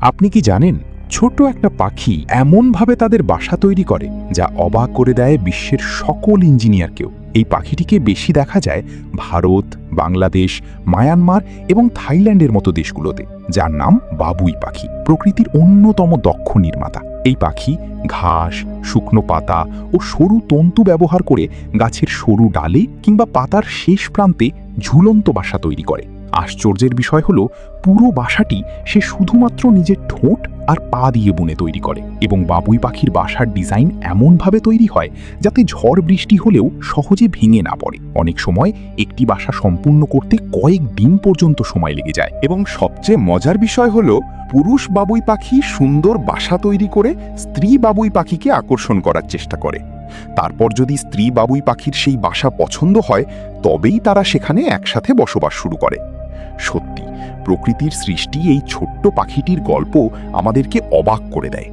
আপনি কি জানেন, ছোট একটা পাখি এমনভাবে তাদের বাসা তৈরি করে যা অবাক করে দেয় বিশ্বের সকল ইঞ্জিনিয়ারকেও। এই পাখিটিকে বেশি দেখা যায় ভারত, বাংলাদেশ, মায়ানমার এবং থাইল্যান্ডের মতো দেশগুলোতে, যার নাম বাবুই পাখি। প্রকৃতির অন্যতম দক্ষ নির্মাতা এই পাখি ঘাস, শুকনো পাতা ও সরু তন্তু ব্যবহার করে গাছের সরু ডালে কিংবা পাতার শেষ প্রান্তে ঝুলন্ত বাসা তৈরি করে। আশ্চর্যের বিষয় হলো, পুরো বাসাটি সে শুধুমাত্র নিজের ঠোঁট আর পা দিয়ে বুনে তৈরি করে, এবং বাবুই পাখির বাসার ডিজাইন এমনভাবে তৈরি হয় যাতে ঝড় বৃষ্টি হলেও সহজে ভেঙে না পড়ে। অনেক সময় একটি বাসা সম্পূর্ণ করতে কয়েক দিন পর্যন্ত সময় লেগে যায়। এবং সবচেয়ে মজার বিষয় হলো, পুরুষ বাবুই পাখি সুন্দর বাসা তৈরি করে স্ত্রী বাবুই পাখিকে আকর্ষণ করার চেষ্টা করে। তারপর যদি স্ত্রী বাবুই পাখির সেই বাসা পছন্দ হয়, তবেই তারা সেখানে একসাথে বসবাস শুরু করে। সত্যি, প্রকৃতির সৃষ্টি এই ছোট্ট পাখিটির গল্প আমাদেরকে অবাক করে দেয়।